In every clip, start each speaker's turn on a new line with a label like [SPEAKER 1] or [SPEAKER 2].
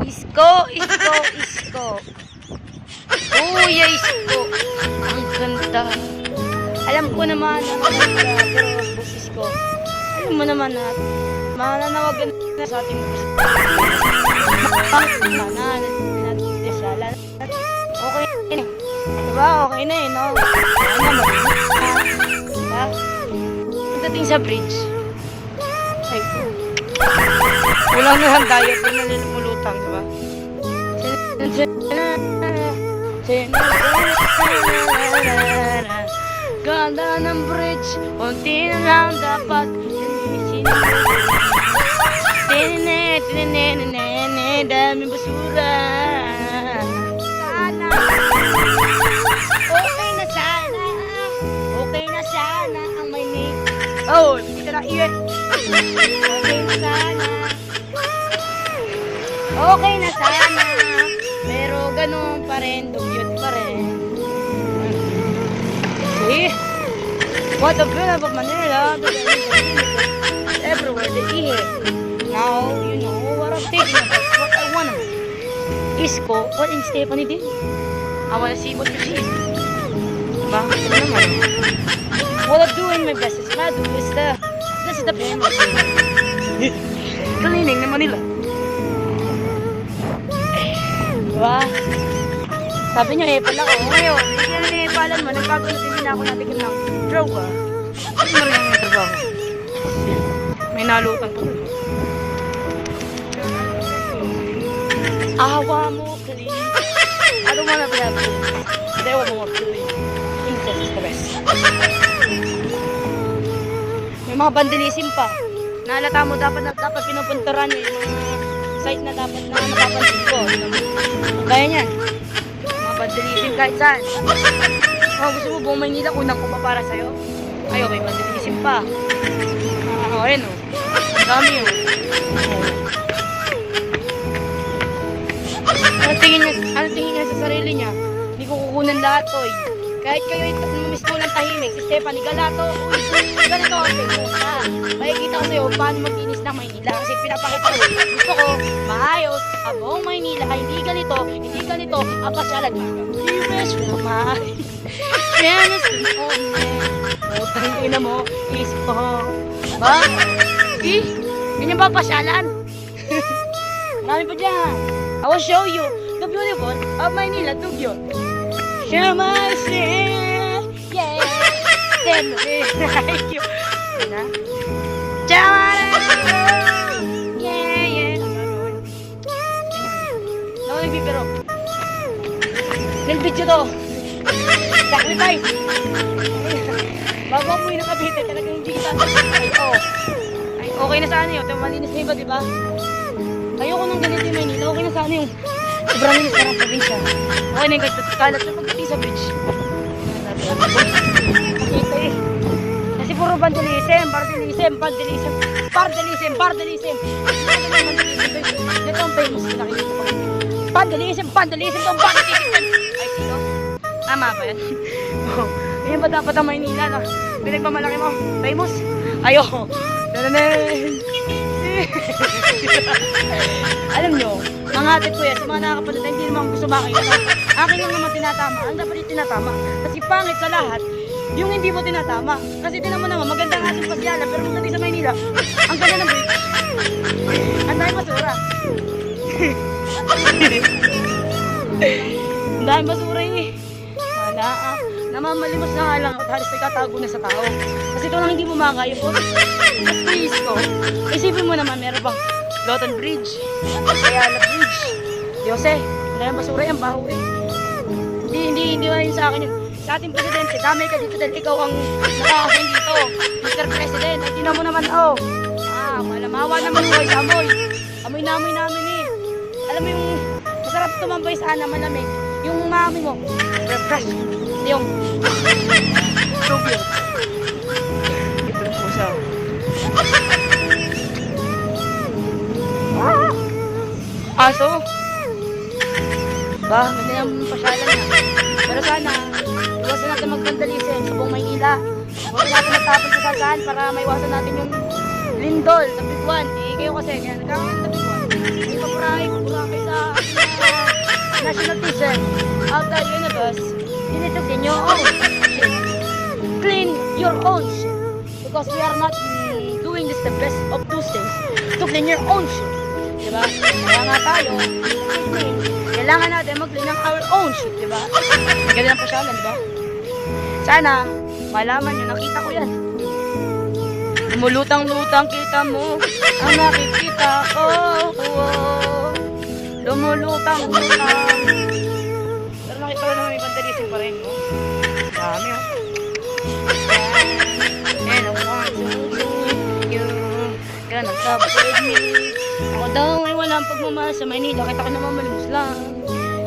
[SPEAKER 1] Isko, isko, isko. Uy, isko. Ang ganda. Alam ko naman ang ganda, pero busis ko. Alam mo naman na mananawagan na sa ating busis. Okay na. Diba? Okay na eh, no? Diba? Pagdating sa bridge. Ay, kulang na lang tayo pag nalilumulutang, diba? Ganda ng bridge, konti na lang dapat linisin. Daming basura. Sana okay na sana. Okay na sana ang may ni. Oh, dito na iwe. Okay na sana. Okay na sana. Pero ganun pa rin, dugyot pa rin. See? What a beautiful Manila. Everywhere they eat. Now, you know what I'm thinking about. What I wanna. Isko, what in Stephanie did? I wanna see what you see. Diba? Ano naman? What I'm doing my best is madu is this is the famous. Cleaning ng Manila. Diba? Sabi niyo, epal ako. Ngayon, hindi na na-epalan mo. Nagbago na din ako natin ng droga. Ano mo rin yung trabaho? May nalutang pa doon. Awa mo, Kali. Ano mo na pinabi? Dewa mo mga Kali. Incest is the best. May mga bandilisim pa. Naalata mo, dapat pinupuntaran yung mga site na dapat na napapansin ko. Kaya niyan. Mga bandilisim kahit saan. Oh, gusto mo buong Maynila, unang ko pa para sa'yo? Ayaw, may bandilisim pa. Ayun o. Ang dami o. Ano tingin niya sa sarili niya? Hindi ko kukunan lahat, oy. Kahit kayo miss mo lang tahimik, si Stephanie Galato, uy, ganito ang Facebook na. Makikita ko sa'yo paano mag-inis ng Maynila kasi pinapakita ko. Gusto ko, maayos, ang buong Maynila ay hindi ganito, ang pasyalan. Fresh from my friends and utang ina mo, isip ko. Ba? Eh? Ganyan ba pasyalan? Marami pa dyan. I will show you the beautiful of Maynila, Dugyot. Share my share, yeah. Then like you. Na? Yeah, yeah. Ano nagbibiro? Nang video to. Sacrifice. Bago mo yung nakabite, talagang hindi kita. Ay, oh. Ay, okay na sana yun. Malinis na iba, diba? Ayoko nang ganito yung Maynila. Okay na sana yung sobrang linis na ng probinsya. Okay na yung kalat sa pagdating sa bridge. Nakita eh. Kasi puro vandalism. Ito ang famous na nakikita ko. Vandalism. Itong vandalism. Ay, sino? Tama ba yan? Oh, ganyan ba dapat ang Maynila na pinagmamalaki mo? Famous? Ayoko. Alam nyo, mga ate ko yan, sa mga nakakapanood na hindi naman gusto makikita. Akin lang naman tinatama. Ang dapat yung tinatama. Kasi pangit sa lahat, yung hindi mo tinatama. Kasi tinan mo naman, maganda nga ating pasyalan. Pero magdating sa Maynila, ang ganda ng bridge. Ang dahil basura. Ang dahil basura eh. Wala ah. Namamalimos na nga lang at halos nagtatago na sa tao. Kasi ito lang hindi mo makakaya po. Mas please ko. Isipin mo naman, meron bang Loton Bridge, Ayala Bridge, Diyose, wala yung basura yung baho eh. Hindi ba yun sa akin yun. Sa ating presidente, damay ka dito dahil ikaw ang nakakasin dito. Mr. President, ay tinan mo naman oh. Malamawa naman huway sa amoy. Amoy na amoy namin eh. Alam mo yung masarap tumambay sa ana, malamig. Yung maamoy mo, refresh. Hindi yung tubig. Ito yung pusa. Aso? Ba, hindi naman pasyalan na. Pero sana, iwasan natin magvandalism sa buong Maynila. Huwag natin magtapon sa salsahan para maiwasan natin yung lindol, the big one. Eh, kayo kasi, kaya nagkakaroon the big one. Hindi ka Boracay sa national teacher. Outside universe, you need to clean your own shit. Clean your own shit. Because we are not doing this the best of two things to clean your own shit. Diba? Kaya nga tayo, kailangan natin mag-clean ng our own shit, diba? Maganda ng pasyalan, diba? Sana, malaman nyo, nakita ko yan. Lumulutang-lutang kita mo, ang nakikita ko. Lumulutang-lutang. Pero nakita ko naman may vandalism pa rin, no? Dami, oh. And I want to see you gonna stop with me. Ako daw ay walang pagmamahal sa Maynila. Kita ko naman malimos lang.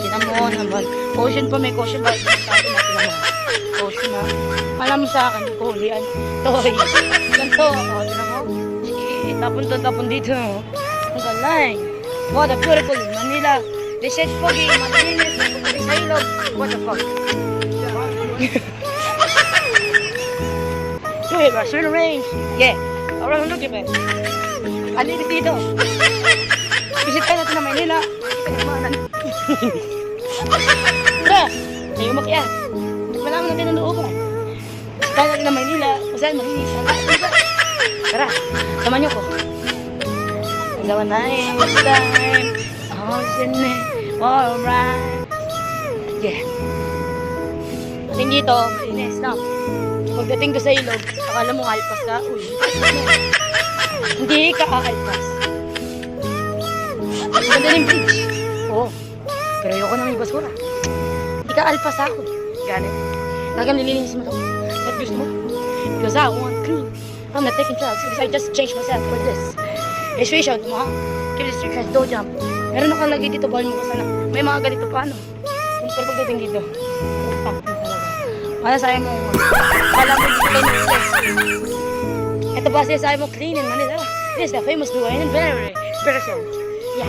[SPEAKER 1] Tinan mo naman. Caution pa, may caution ba? Sabi natin naman. Caution na. Alam mo sa akin, kulian. Toy. Ganto. O, tinan mo. Sige, tapon dito. Ang galing. What a beautiful Manila. They said pogi, malinis, nagpuputi sa ilog. What the fuck? Rivers, in range. Yeah. Alright, look at it. Alinis dito. Visit tayo natin na Maynila. Makikita ng mga Tara, tayo makiyan. Malaman natin ang looban. Visit tayo natin na Maynila. Kung saan malinis ang lahat. Tara, samahan niyo ko. Gawa na yung time. All in it. Alright. Yeah. Ating dito, malinis na. Pagdating ko sa ilog, akala mo alpas ka. Uy, hindi ka aalpas. Ang ganda ng bridge. Oo. Pero ayoko nang may basura. Hindi ka alpas ako. Ganit. Talagang nililinis mo ito. Sa gusto mo. Because I want clean. I'm not taking drugs because I just changed myself for this. Registration mo ha. Keep the restrictions, don't jump. Meron nakalagay dito, bawal mo ko sana. May mga ganito pa ano. Pero pagdating dito. Wala sayang mo. Wala mo dito kayo ng ito ba siya sabi mo clean in Manila? This is the famous Duane and very special. Yeah.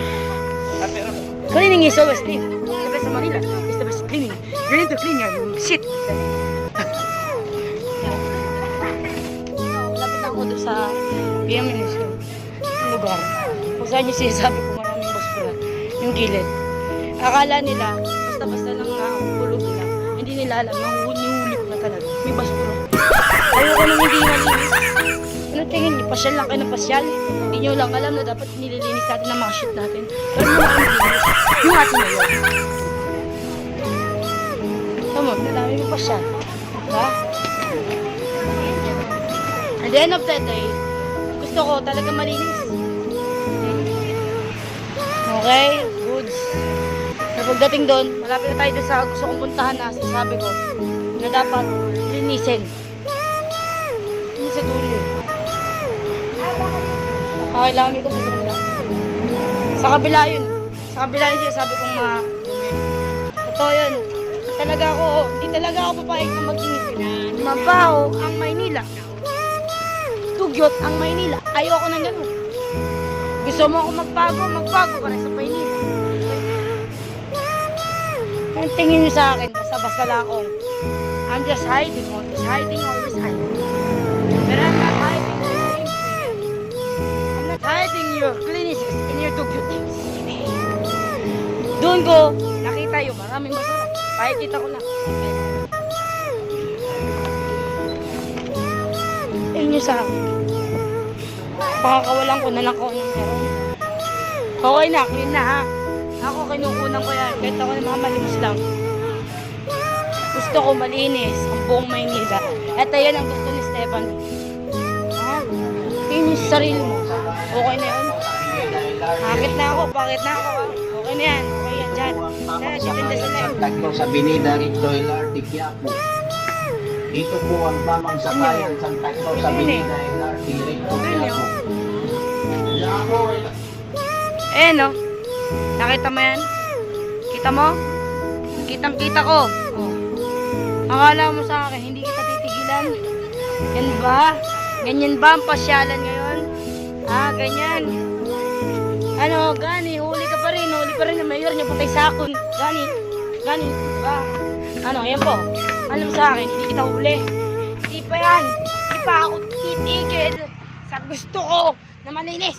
[SPEAKER 1] Cleaning is always clean. The best of Manila is the best cleaning. You need to clean your shit. Lapit na ako doon sa PM Ministry. Yung lugar. Kung saan yung sinasabi ko maraming basura. Yung gilid. Akala nila, basta-basta lang hulog nila. Hindi nila alam, nahuli ko na talaga. May basura. Ayoko nang hindi malinis. Ano tingin niyo? Pasyal lang kayo ng pasyal. Hindi nyo lang alam na dapat nililinis natin ang mga shit natin. Pero mo lang nililinis. Yung atin na yun. Tama, nalami mo pasyal. Diba? At the end of the day, gusto ko talaga malinis. Okay? Goods. Pero pagdating doon, malapit na tayo doon sa gusto kong puntahan na sabi ko na dapat linisin. Hindi sa dulo. Kailangan ko sa kabila. Sa kabila yun. Sa kabila yun siya sabi kong totoo yun. Hindi talaga ako papayag na mag-inis. Mabaho ang Maynila. Tugyot ang Maynila. Ayoko nang gano'n. Gusto mo ako magbago ka na sa Maynila. Ang tingin nyo sa akin, basta-basta lang akong I'm just hiding, always hiding. Pero I'm not hiding the same thing. I'm not hiding your cleanliness and your cute things. Doon ko, nakita yung maraming basura. Pakikita ko lang. Tingin nyo sa akin. Pakakawalan ko na lang ko ng meron. Okay na, clean na ha. Ako kinukunan ko yan. Kahit ako na mga malimos lang. Gusto ko malinis ang buong Maynila. At yan ang gusto ni Stephanie. Ha? Tingin yung sarili mo. Okay na yun. Pakit na ako. Ha? Okay na yan. Okay yan dyan. Titinda sa left.
[SPEAKER 2] Takbo sa Binida Rectoy Lardi Quiapo. Dito po ang tamang sakayan sa takbo sa Binida Lardi Rectoy Quiapo.
[SPEAKER 1] Eh no. Nakita mo yan? Kita mo? Kitang-kita ko. Oh. Akala mo sa akin, hindi kita titigilan? Yan ba? Ganyan ba ang pasyalan ngayon? Ah, ganyan. Ano, Gani, huli ka pa rin. Huli pa rin ang mayor niya, patay sakon. Gani, diba? Ano, yan po. Alam mo sa akin, hindi kita huli. Hindi pa yan. Hindi pa ako titigil sa gusto ko na malinis.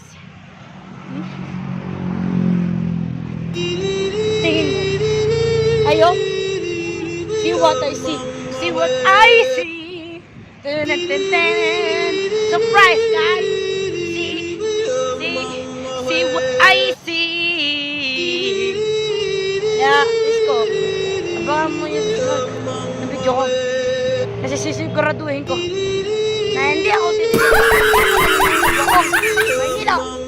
[SPEAKER 1] Tingin mo. Ayo? See what I see. See what I see. Ten. Surprise, guys. See what I see. Yeah, Isko. Abangan mo yung susunod na video ko. Kasi sisiguraduhin ko na hindi ako titigil. Ako, may ilaw.